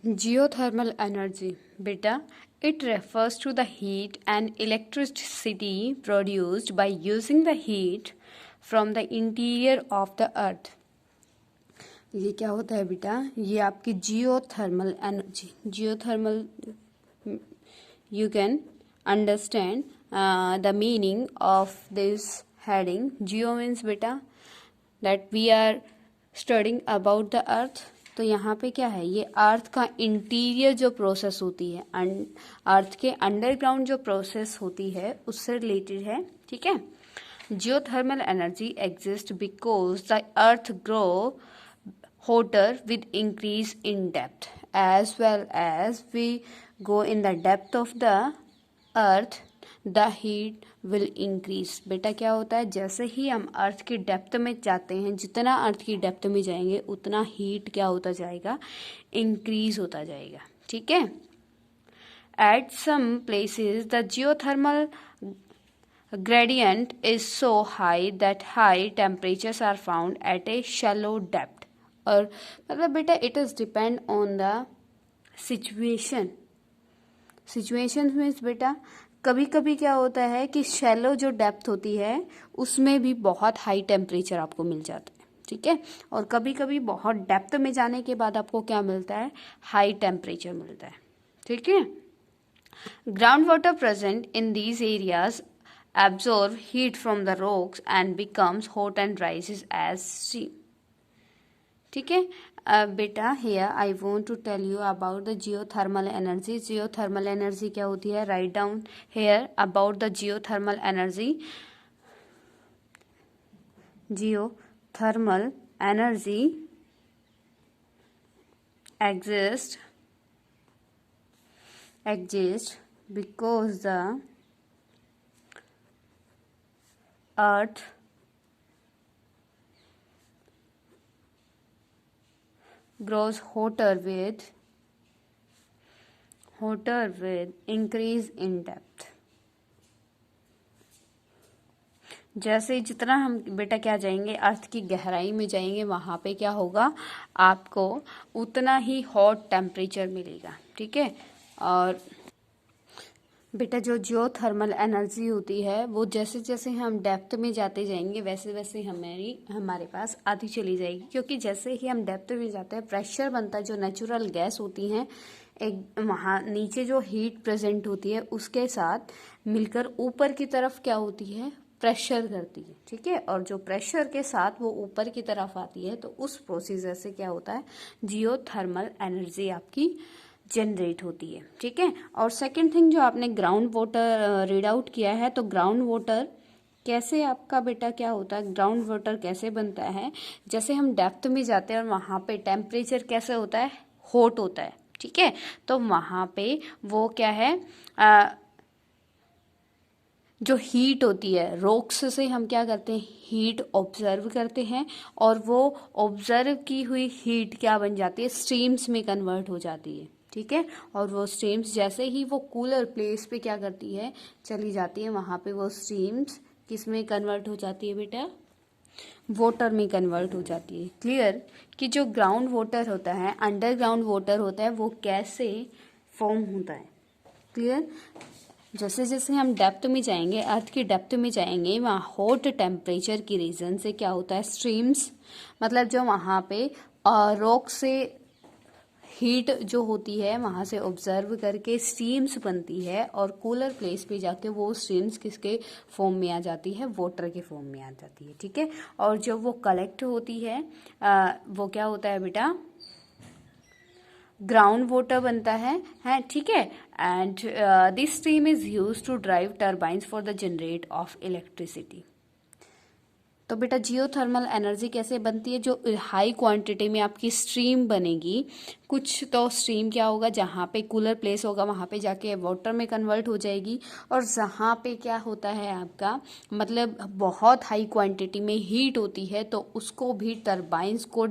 Geothermal energy, beta, it refers to the heat and electricity produced by using the heat from the interior of the earth. ये क्या होता है बेटा? ये आपकी geothermal energy. Geothermal, you can understand the meaning of this heading. Geo means beta that we are studying about the earth. तो यहाँ पे क्या है, ये अर्थ का इंटीरियर जो प्रोसेस होती है, अर्थ के अंडरग्राउंड जो प्रोसेस होती है उससे रिलेटेड है. ठीक है. Geothermal energy exist because the earth grow hotter with increase in depth. As well as we go in the depth of the earth, the heat will increase. बेटा क्या होता है, जैसे ही हम अर्थ की डेप्थ में जाते हैं, जितना अर्थ की डेप्थ में जाएंगे उतना हीट क्या होता जाएगा, इंक्रीज होता जाएगा. ठीक है. At some places the geothermal gradient is so high that high temperatures are found at a shallow depth. और मतलब बेटा it is depend on the situation. Situation means बेटा कभी कभी क्या होता है कि शैलो जो डेप्थ होती है उसमें भी बहुत हाई टेम्परेचर आपको मिल जाता है. ठीक है. और कभी कभी बहुत डेप्थ में जाने के बाद आपको क्या मिलता है, हाई टेम्परेचर मिलता है. ठीक है. Ground water present in these areas absorb heat from the rocks and becomes hot and rises as steam. ठीक है. बेटा here I want to tell you about the geothermal energy. Geothermal energy क्या होती है, write down here about the geothermal energy. Geothermal energy exist because the earth grows hotter with increase in depth. जैसे जितना हम बेटा क्या जाएंगे, अर्थ की गहराई में जाएंगे, वहां पे क्या होगा, आपको उतना ही हॉट टेम्परेचर मिलेगा. ठीक है. और बेटा जो जियोथर्मल एनर्जी होती है वो जैसे जैसे हम डेप्थ में जाते जाएंगे वैसे वैसे हमारे पास आती चली जाएगी. क्योंकि जैसे ही हम डेप्थ में जाते हैं प्रेशर बनता है, जो नेचुरल गैस होती हैं एक वहाँ नीचे जो हीट प्रेजेंट होती है उसके साथ मिलकर ऊपर की तरफ क्या होती है, प्रेशर करती है. ठीक है. और जो प्रेशर के साथ वो ऊपर की तरफ आती है तो उस प्रोसीजर से क्या होता है, जियोथर्मल एनर्जी आपकी जनरेट होती है. ठीक है. और सेकंड थिंग जो आपने ग्राउंड वाटर रीड आउट किया है, तो ग्राउंड वाटर कैसे आपका बेटा क्या होता है, ग्राउंड वाटर कैसे बनता है, जैसे हम डेप्थ में जाते हैं और वहां पे टेम्परेचर कैसे होता है, हॉट होता है. ठीक है. तो वहां पे वो क्या है, जो हीट होती है रॉक्स से हम क्या करते हैं, हीट ऑब्जर्व करते हैं और वो ऑब्जर्व की हुई हीट क्या बन जाती है, स्ट्रीम्स में कन्वर्ट हो जाती है. ठीक है. और वो स्ट्रीम्स जैसे ही वो कूलर प्लेस पे क्या करती है, चली जाती है, वहां पे वो स्ट्रीम्स किस में कन्वर्ट हो जाती है बेटा, वाटर में कन्वर्ट हो जाती है. क्लियर. कि जो ग्राउंड वाटर होता है, अंडरग्राउंड वाटर होता है, वो कैसे फॉर्म होता है. क्लियर. जैसे जैसे हम डेप्थ में जाएंगे, अर्थ की डेप्थ में जाएंगे, वहाँ हॉट टेम्परेचर की रीजन से क्या होता है, स्ट्रीम्स मतलब जो वहाँ पे रॉक से हीट जो होती है वहां से ऑब्जर्व करके स्ट्रीम्स बनती है और कूलर प्लेस पे जाके वो स्ट्रीम्स किसके फॉर्म में आ जाती है, वाटर के फॉर्म में आ जाती है. ठीक है. और जब वो कलेक्ट होती है वो क्या होता है बेटा, ग्राउंड वाटर बनता है. ठीक है. And this stream is use to drive turbines for the generate of electricity. तो बेटा जियोथर्मल एनर्जी कैसे बनती है, जो हाई क्वांटिटी में आपकी स्ट्रीम बनेगी. कुछ तो स्ट्रीम क्या होगा, जहाँ पे कूलर प्लेस होगा वहाँ पे जाके वाटर में कन्वर्ट हो जाएगी. और जहाँ पे क्या होता है आपका, मतलब बहुत हाई क्वांटिटी में हीट होती है तो उसको भी टर्बाइंस को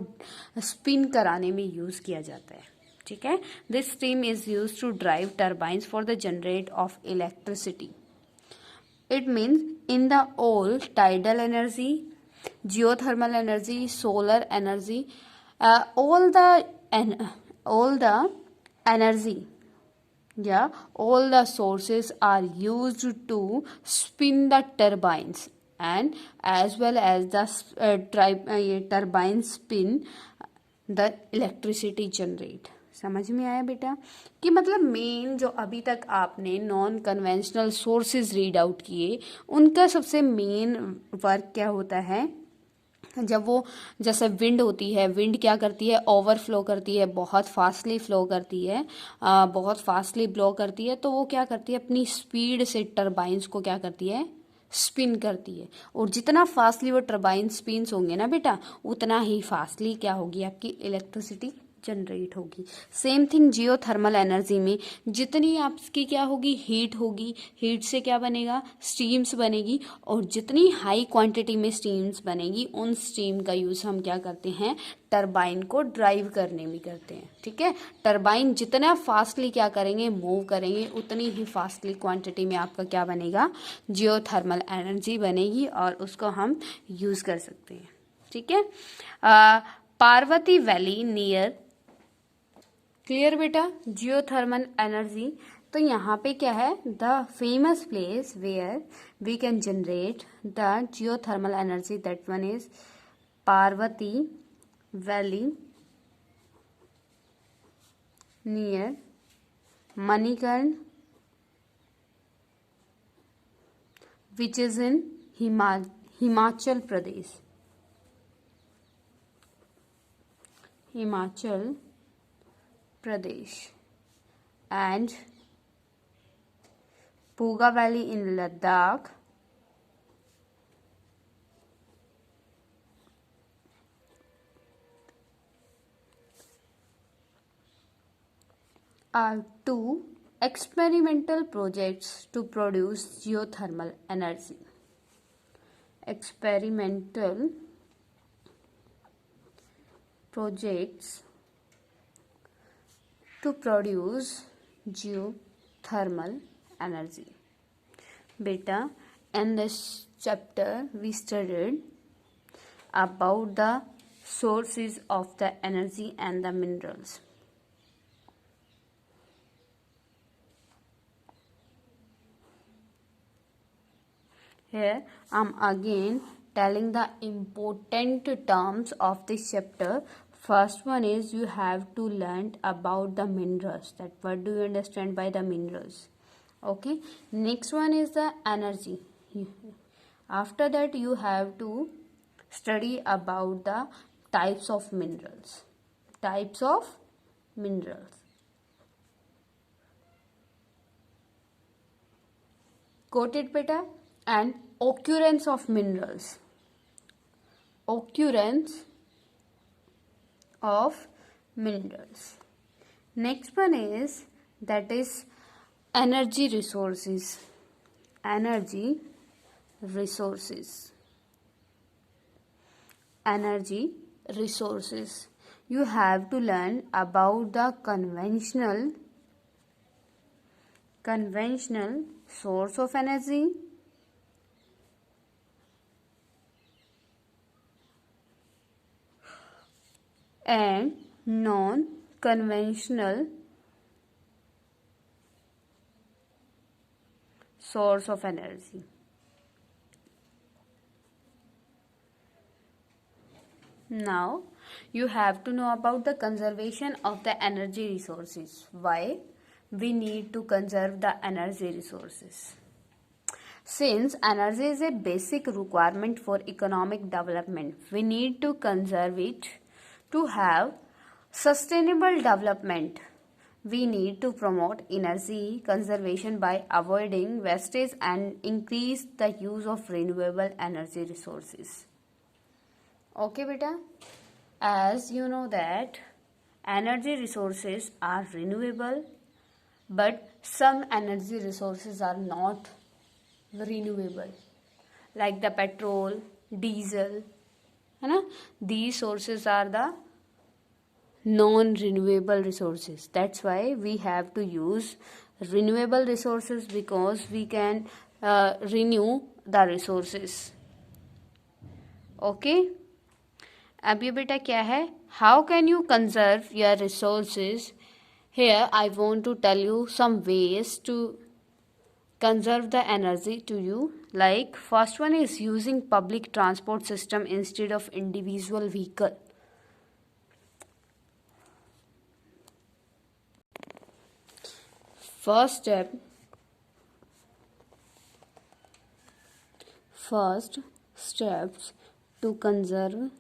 स्पिन कराने में यूज़ किया जाता है. ठीक है. This stream is use to drive turbines for the generate of electricity. It means in the all tidal energy, geothermal energy, solar energy, all the energy, yeah, all the sources are used to spin the turbines, and as well as the turbine spin the electricity generate. समझ में आया बेटा कि मतलब main जो अभी तक आपने non conventional sources read out किए उनका सबसे मेन वर्क क्या होता है, जब वो जैसे विंड होती है, विंड क्या करती है, ओवरफ्लो करती है, बहुत फास्टली फ्लो करती है, बहुत फास्टली ब्लो करती है, तो वो क्या करती है अपनी स्पीड से टरबाइंस को क्या करती है, स्पिन करती है। और जितना फास्टली वो टरबाइन स्पिन्स होंगे ना बेटा, उतना ही फास्टली क्या होगी आपकी इलेक्ट्रिसिटी जनरेट होगी। सेम थिंग जियोथर्मल एनर्जी में जितनी आपकी क्या होगी, हीट होगी, हीट से क्या बनेगा, स्टीम्स बनेगी, और जितनी हाई क्वांटिटी में स्टीम्स बनेगी उन स्टीम का यूज़ हम क्या करते हैं, टरबाइन को ड्राइव करने में करते हैं। ठीक है, टरबाइन जितना फास्टली क्या करेंगे, मूव करेंगे, उतनी ही फास्टली क्वांटिटी में आपका क्या बनेगा, जियोथर्मल एनर्जी बनेगी, और उसको हम यूज़ कर सकते हैं। ठीक है, पार्वती वैली नियर, क्लियर बेटा, जियोथर्मल एनर्जी। तो यहाँ पे क्या है, the famous place where we can generate the geothermal energy, that one is Parvati valley near Manikaran, which is in Himachal Pradesh, Himachal Pradesh, and Puga Valley in Ladakh, are two experimental projects to produce geothermal energy. Experimental projects to produce geothermal energy. Beta, in this chapter we studied about the sources of the energy and the minerals. Here I'm again telling the important terms of this chapter. First one is you have to learn about the minerals, that what do you understand by the minerals. Okay, next one is the energy. After that you have to study about the types of minerals, types of minerals. Got it beta? And occurrence of minerals, occurrence of minerals. Next one is, that is energy resources, energy resources, energy resources. You have to learn about the conventional source of energy, and non-conventional source of energy. Now you have to know about the conservation of the energy resources. Why we need to conserve the energy resources? Since energy is a basic requirement for economic development, we need to conserve it. To have sustainable development, we need to promote energy conservation by avoiding wastage and increase the use of renewable energy resources. Okay beta, as you know that energy resources are renewable, but some energy resources are not renewable, like the petrol, diesel, है ना, these sources are the non-renewable resources. That's why we have to use renewable resources, because we can renew the resources. Okay, अब ये बेटा क्या है, how can you conserve your resources? Here I want to tell you some ways to conserve the energy to you. Like first one is using public transport system instead of individual vehicle. First steps to conserve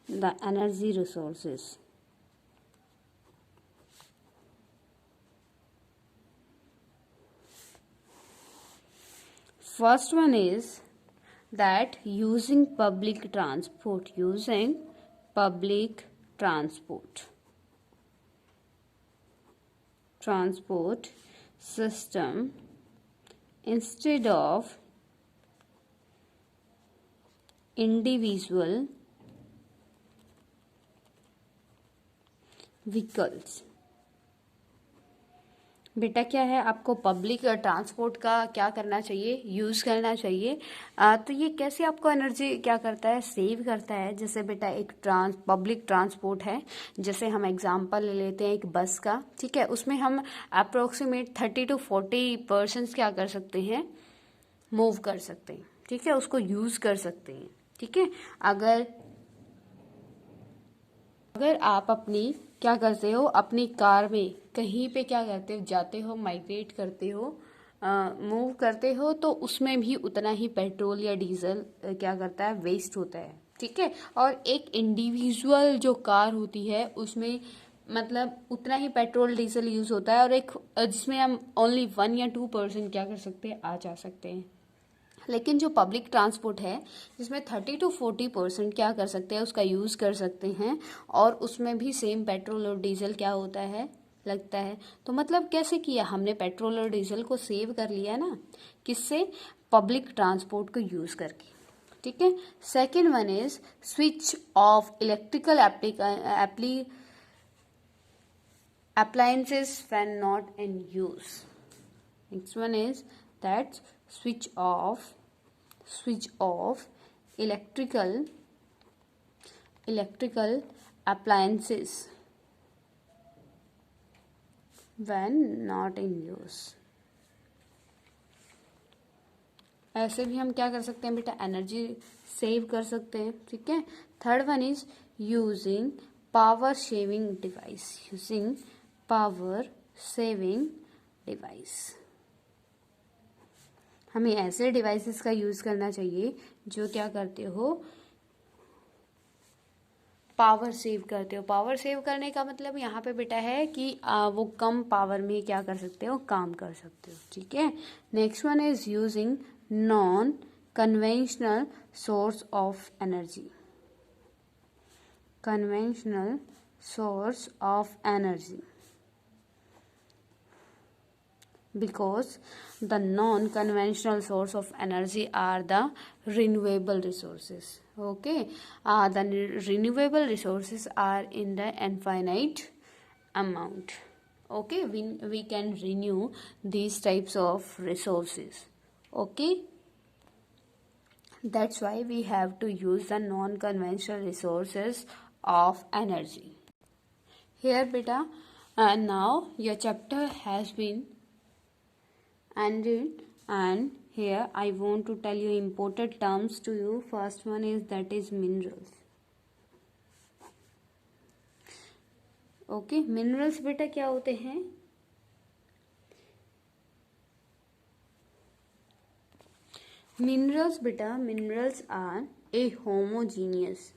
the energy resources. First one is that using public transport system instead of individual vehicles. बेटा क्या है, आपको public transport का क्या करना चाहिए, use करना चाहिए। तो ये कैसे आपको एनर्जी क्या करता है, सेव करता है। जैसे बेटा एक पब्लिक ट्रांसपोर्ट है, जैसे हम एग्जांपल ले लेते हैं एक बस का, ठीक है। उसमें हम अप्रोक्सीमेट 30 to 40% क्या कर सकते हैं, मूव कर सकते हैं, ठीक है, उसको यूज़ कर सकते हैं, ठीक है। अगर आप अपनी क्या करते हो, अपनी कार में कहीं पे क्या करते हो, जाते हो, माइग्रेट करते हो, मूव करते हो, तो उसमें भी उतना ही पेट्रोल या डीजल क्या करता है, वेस्ट होता है, ठीक है। और एक इंडिविजुअल जो कार होती है उसमें मतलब उतना ही पेट्रोल डीजल यूज होता है, और एक जिसमें हम ओनली 1 या 2% क्या कर सकते हैं, आ जा सकते हैं। लेकिन जो पब्लिक ट्रांसपोर्ट है जिसमें 30 to 40% क्या कर सकते हैं, उसका यूज़ कर सकते हैं, और उसमें भी सेम पेट्रोल और डीजल क्या होता है, लगता है। तो मतलब कैसे किया हमने, पेट्रोल और डीजल को सेव कर लिया ना, किससे, पब्लिक ट्रांसपोर्ट को यूज़ करके, ठीक है। Second one is switch off electrical appliances when not in use. Next one is that switch off electrical appliances when not in use. ऐसे भी हम क्या कर सकते हैं बेटा, एनर्जी सेव कर सकते हैं, ठीक है। Third one is using power saving device. हमें ऐसे डिवाइसेस का यूज करना चाहिए जो क्या करते हो, पावर सेव करते हो। पावर सेव करने का मतलब यहाँ पे बेटा है कि वो कम पावर में क्या कर सकते हो, काम कर सकते हो, ठीक है। Next one is using non conventional source of energy. Because the non-conventional source of energy are the renewable resources. Okay, the renewable resources are in the infinite amount. Okay, we can renew these types of resources. Okay, that's why we have to use the non-conventional resources of energy. Here beta, now your chapter has been ended, and here I want to tell you important terms to you. First one is that is minerals. Okay, minerals बेटा क्या होते हैं, minerals are a homogeneous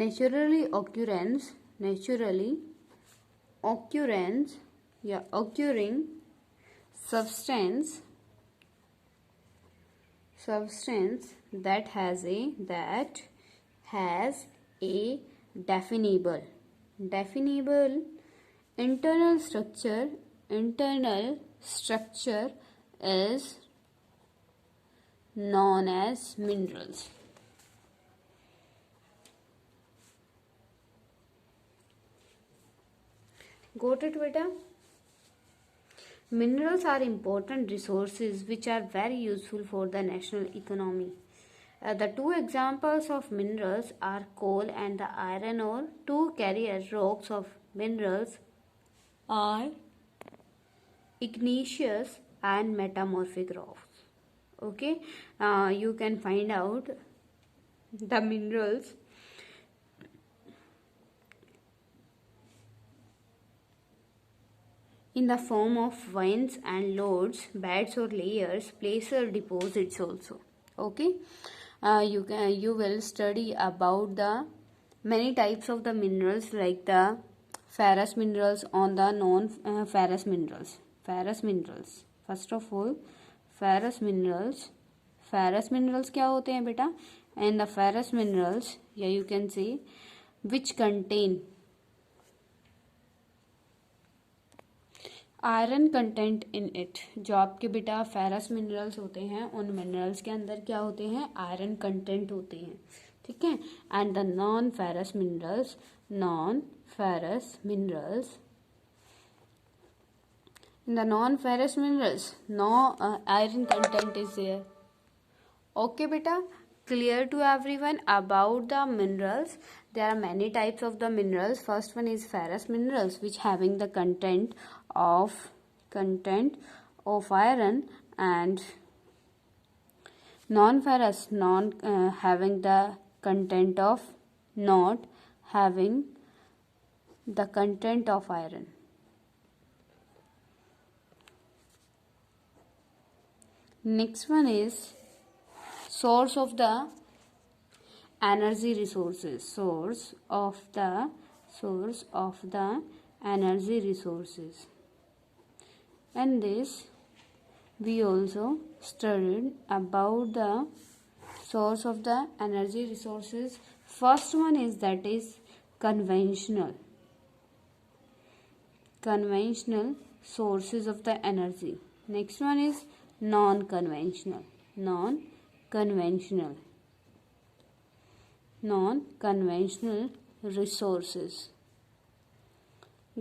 naturally occurring substance that has a definable internal structure is known as minerals. Got it beta? Minerals are important resources which are very useful for the national economy. The two examples of minerals are coal and the iron ore. Two carrier rocks of minerals are igneous and metamorphic rocks. Okay, you can find out the minerals in the form of veins and lodes, beds or layers, placer deposits also. Okay, you will study about the many types of the minerals, like the ferrous minerals on the non-ferrous minerals. Ferrous minerals, first of all, ferrous minerals क्या होते हैं बेटा? And the ferrous minerals, yeah, you can say, which contain iron content in it. जो आपके बेटा ferrous minerals होते हैं, उन मिनरल्स के अंदर क्या होते हैं? आयरन कंटेंट होते हैं. ठीक है. And the non ferrous minerals in the non-ferrous minerals no iron content is there. Okay beta, clear to everyone about the minerals. There are many types of the minerals. First one is ferrous minerals, which having the content of iron, and non-ferrous having the content of not having the content of iron. Next one is source of the energy resources. Source of the energy resources. And this we also studied about the source of the energy resources. First one is that is conventional sources of the energy. Next one is non-conventional resources.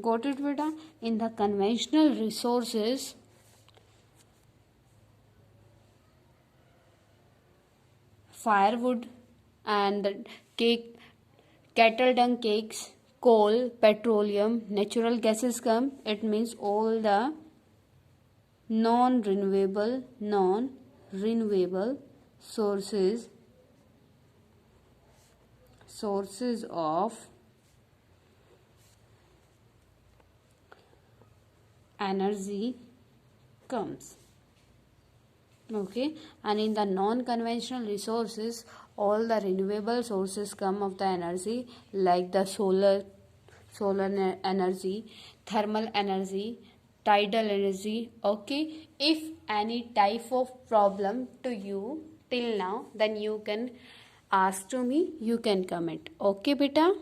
Got it beta? In the conventional resources, firewood and the cattle dung cakes, coal, petroleum, natural gases come. It means all the non-renewable sources of energy comes. Okay, and in the non-conventional resources, all the renewable sources come of the energy, like the solar energy, thermal energy, tidal energy. Okay, if any type of problem to you till now, then you can ask to me, you can comment. Okay beta.